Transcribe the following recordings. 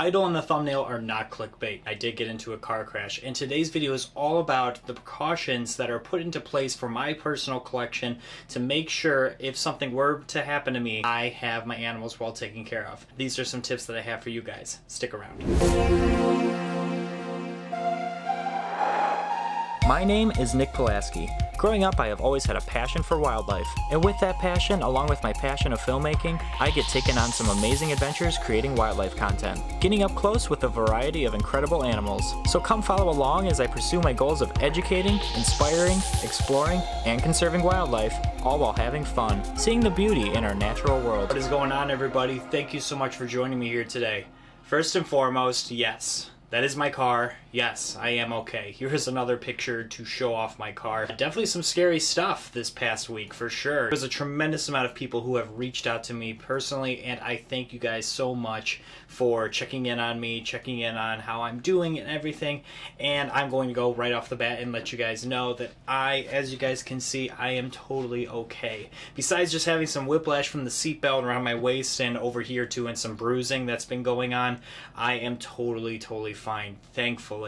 title and the thumbnail are not clickbait. I did get into a car crash, and today's video is all about the precautions that are put into place for my personal collection to make sure if something were to happen to me, I have my animals well taken care of. These are some tips that I have for you guys. Stick around. My name is Nick Pulaski. Growing up, I have always had a passion for wildlife, and with that passion, along with my passion of filmmaking, I get taken on some amazing adventures creating wildlife content, getting up close with a variety of incredible animals. So come follow along as I pursue my goals of educating, inspiring, exploring, and conserving wildlife, all while having fun, seeing the beauty in our natural world. What is going on, everybody? Thank you so much for joining me here today. First and foremost, yes, that is my car. Yes, I am okay. Here's another picture to show off my car. Definitely some scary stuff this past week, for sure. There's a tremendous amount of people who have reached out to me personally, and I thank you guys so much for checking in on me, checking in on how I'm doing and everything. And I'm going to go right off the bat and let you guys know that as you guys can see, I am totally okay. Besides just having some whiplash from the seatbelt around my waist and over here too, and some bruising that's been going on, I am totally fine, thankfully.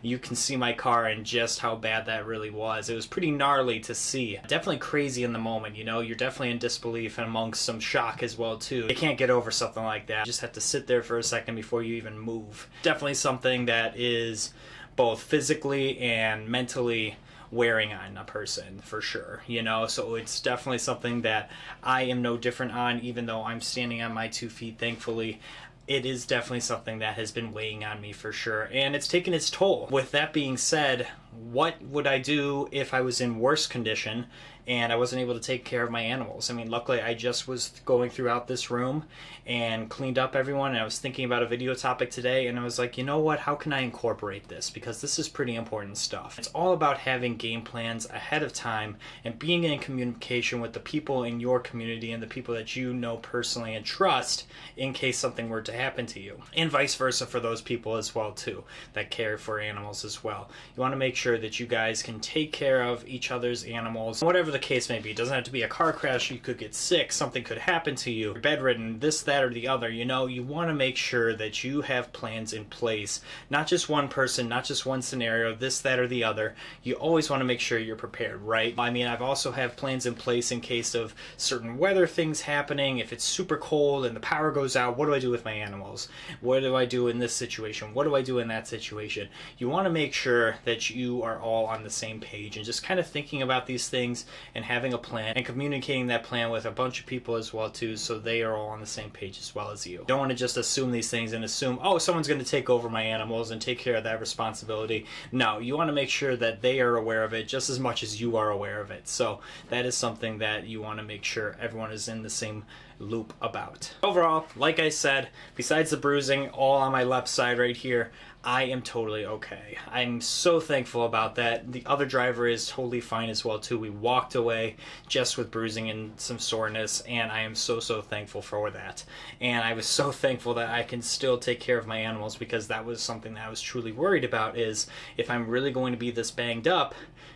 You can see my car and just how bad that really was. It was pretty gnarly to see. Definitely crazy in the moment, you know? You're definitely in disbelief and amongst some shock as well too. You can't get over something like that. You just have to sit there for a second before you even move. Definitely something that is both physically and mentally wearing on a person, for sure, you know? So it's definitely something that I am no different on, even though I'm standing on my 2 feet, thankfully. It is definitely something that has been weighing on me, for sure, and it's taken its toll. With that being said, what would I do if I was in worse condition and I wasn't able to take care of my animals? I mean, luckily I just was going throughout this room and cleaned up everyone, and I was thinking about a video topic today, and I was like, you know what, how can I incorporate this? Because this is pretty important stuff. It's all about having game plans ahead of time and being in communication with the people in your community and the people that you know personally and trust in case something were to happen to you, and vice versa for those people as well too that care for animals as well. You want to make sure that you guys can take care of each other's animals, whatever the case may be. It doesn't have to be a car crash. You could get sick, something could happen to you, you're bedridden, this, that, or the other. You know, you want to make sure that you have plans in place, not just one person, not just one scenario, this, that, or the other. You always want to make sure you're prepared, right? I mean, I've also have plans in place in case of certain weather things happening. If it's super cold and the power goes out, what do I do with my animals? What do I do in this situation? What do I do in that situation? You want to make sure that you are all on the same page and just kind of thinking about these things and having a plan and communicating that plan with a bunch of people as well too, so they are all on the same page as well as you. Don't want to just assume these things and assume, oh, someone's going to take over my animals and take care of that responsibility. No, you want to make sure that they are aware of it just as much as you are aware of it. So that is something that you want to make sure everyone is in the same loop about. Overall, like I said, besides the bruising all on my left side right here, I am totally okay. I'm so thankful about that. The other driver is totally fine as well too. We walked away just with bruising and some soreness, and I am so thankful for that. And I was so thankful that I can still take care of my animals, because that was something that I was truly worried about, is if I'm really going to be this banged up,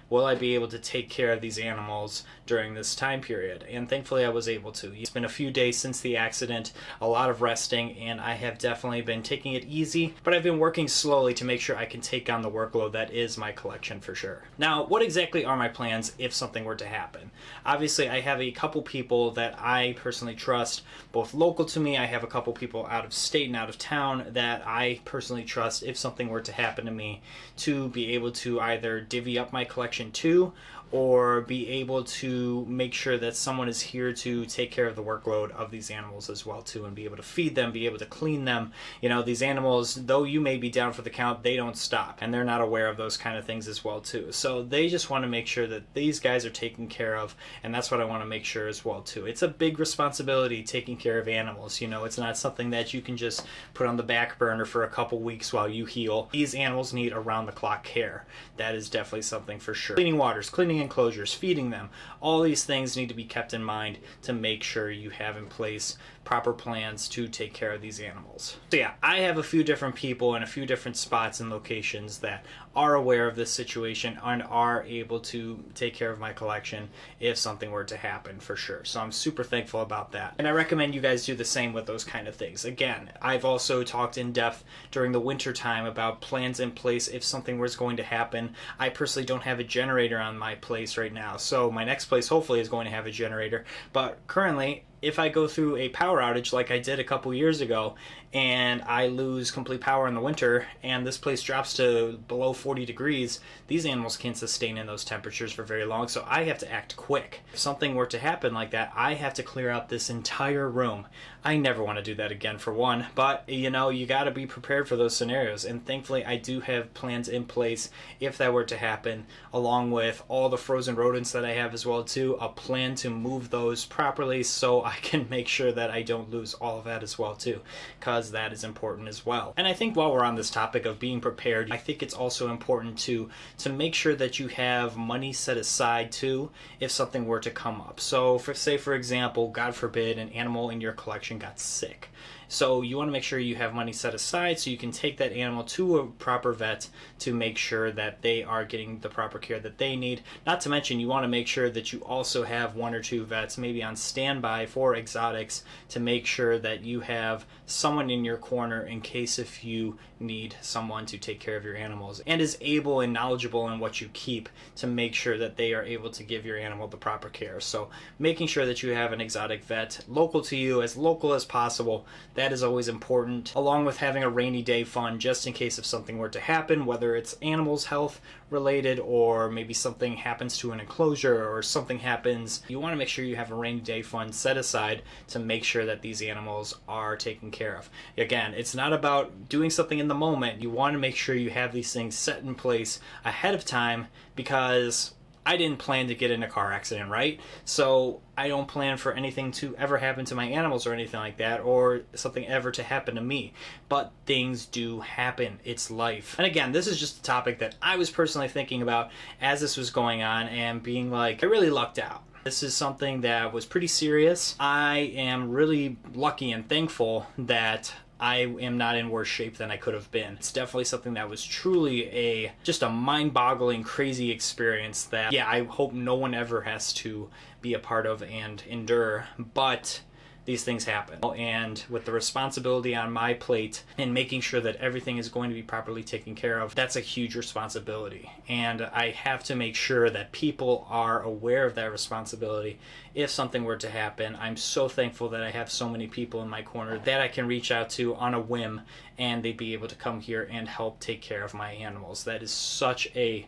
will I be able to take care of these animals during this time period? And thankfully I was able to. It's been a few days since the accident, a lot of resting, and I have definitely been taking it easy, but I've been working slowly to make sure I can take on the workload that is my collection, for sure. Now, what exactly are my plans if something were to happen? Obviously, I have a couple people that I personally trust, both local to me. I have a couple people out of state and out of town that I personally trust if something were to happen to me, to be able to either divvy up my collection to, or be able to make sure that someone is here to take care of the workload of these animals as well too, and be able to feed them, be able to clean them. You know, these animals, though you may be down for the count, they don't stop, and they're not aware of those kind of things as well too. So they just want to make sure that these guys are taken care of, and that's what I want to make sure as well too. It's a big responsibility taking care of animals. You know, it's not something that you can just put on the back burner for a couple weeks while you heal. These animals need around-the-clock care. That is definitely something for sure. Cleaning waters, cleaning enclosures, feeding them, all these things need to be kept in mind to make sure you have in place proper plans to take care of these animals. So yeah, I have a few different people in a few different spots and locations that are aware of this situation and are able to take care of my collection if something were to happen, for sure. So I'm super thankful about that. And I recommend you guys do the same with those kind of things. Again, I've also talked in depth during the winter time about plans in place if something was going to happen. I personally don't have a generator on my place right now, so my next place hopefully is going to have a generator. But currently, if I go through a power outage like I did a couple years ago and I lose complete power in the winter and this place drops to below 40 degrees, these animals can't sustain in those temperatures for very long, so I have to act quick. If something were to happen like that, I have to clear out this entire room. I never want to do that again, for one, but you know, you got to be prepared for those scenarios, and thankfully I do have plans in place if that were to happen, along with all the frozen rodents that I have as well too, a plan to move those properly so I can make sure that I don't lose all of that as well too, because that is important as well. And I think while we're on this topic of being prepared, I think it's also important to make sure that you have money set aside too if something were to come up. So say for example, God forbid, an animal in your collection got sick. So you want to make sure you have money set aside so you can take that animal to a proper vet to make sure that they are getting the proper care that they need. Not to mention, you want to make sure that you also have 1 or 2 vets maybe on standby for exotics to make sure that you have someone in your corner in case if you need someone to take care of your animals and is able and knowledgeable in what you keep to make sure that they are able to give your animal the proper care. So making sure that you have an exotic vet local to you, as local as possible, that is always important, along with having a rainy day fund just in case if something were to happen, whether it's animals health related or maybe something happens to an enclosure or something happens. You want to make sure you have a rainy day fund set aside to make sure that these animals are taken care of. Again, it's not about doing something in the moment. You want to make sure you have these things set in place ahead of time, because I didn't plan to get in a car accident, right? So I don't plan for anything to ever happen to my animals or anything like that, or something ever to happen to me. But things do happen. It's life. And again, this is just a topic that I was personally thinking about as this was going on and being like, I really lucked out. This is something that was pretty serious. I am really lucky and thankful that I am not in worse shape than I could have been. It's definitely something that was truly just a mind-boggling, crazy experience that, yeah, I hope no one ever has to be a part of and endure, but these things happen. And with the responsibility on my plate and making sure that everything is going to be properly taken care of, that's a huge responsibility. And I have to make sure that people are aware of that responsibility if something were to happen. I'm so thankful that I have so many people in my corner that I can reach out to on a whim and they'd be able to come here and help take care of my animals. That is such a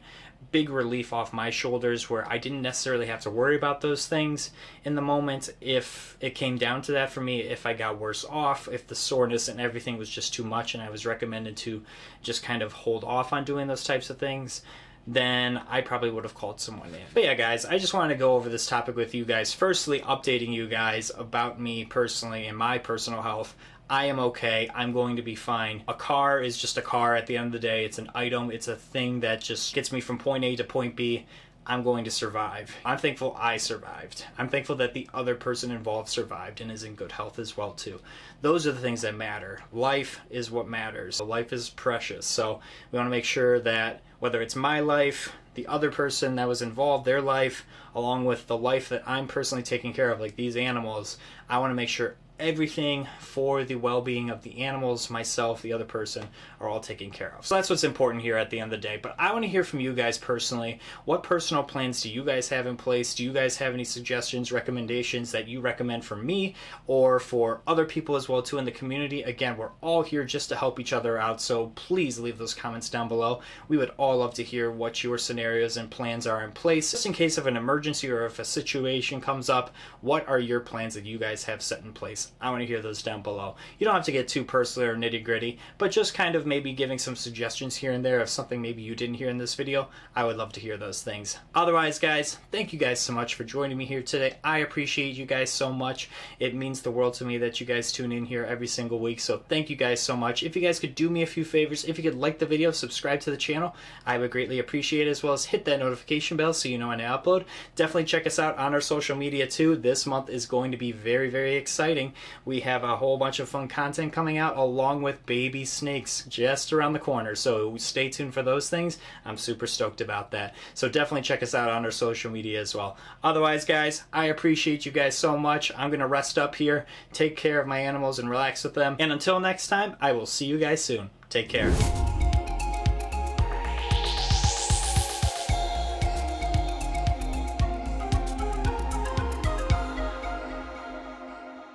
big relief off my shoulders, where I didn't necessarily have to worry about those things in the moment if it came down to that for me. If I got worse off, if the soreness and everything was just too much and I was recommended to just kind of hold off on doing those types of things, then I probably would have called someone in. But yeah, guys, I just wanted to go over this topic with you guys. Firstly, updating you guys about me personally and my personal health. I am okay. I'm going to be fine. A car is just a car at the end of the day. It's an item. It's a thing that just gets me from point A to point B. I'm going to survive. I'm thankful I survived. I'm thankful that the other person involved survived and is in good health as well too. Those are the things that matter. Life is what matters. Life is precious. So we want to make sure that whether it's my life, the other person that was involved, their life, along with the life that I'm personally taking care of, like these animals, I want to make sure everything for the well-being of the animals, myself, the other person, are all taken care of. So that's what's important here at the end of the day. But I want to hear from you guys personally. What personal plans do you guys have in place? Do you guys have any suggestions, recommendations that you recommend for me or for other people as well too in the community? Again, we're all here just to help each other out, so please leave those comments down below. We would all love to hear what your scenarios and plans are in place, just in case of an emergency or if a situation comes up. What are your plans that you guys have set in place? I want to hear those down below. You don't have to get too personal or nitty-gritty, but just kind of maybe giving some suggestions here and there of something maybe you didn't hear in this video. I would love to hear those things. Otherwise, guys, thank you guys so much for joining me here today. I appreciate you guys so much. It means the world to me that you guys tune in here every single week, so thank you guys so much. If you guys could do me a few favors, if you could like the video, subscribe to the channel, I would greatly appreciate it, as well as hit that notification bell so you know when I upload. Definitely check us out on our social media too. This month is going to be very, very exciting. We have a whole bunch of fun content coming out along with baby snakes just around the corner. So stay tuned for those things. I'm super stoked about that. So definitely check us out on our social media as well. Otherwise, guys, I appreciate you guys so much. I'm going to rest up here, take care of my animals, and relax with them. And until next time, I will see you guys soon. Take care.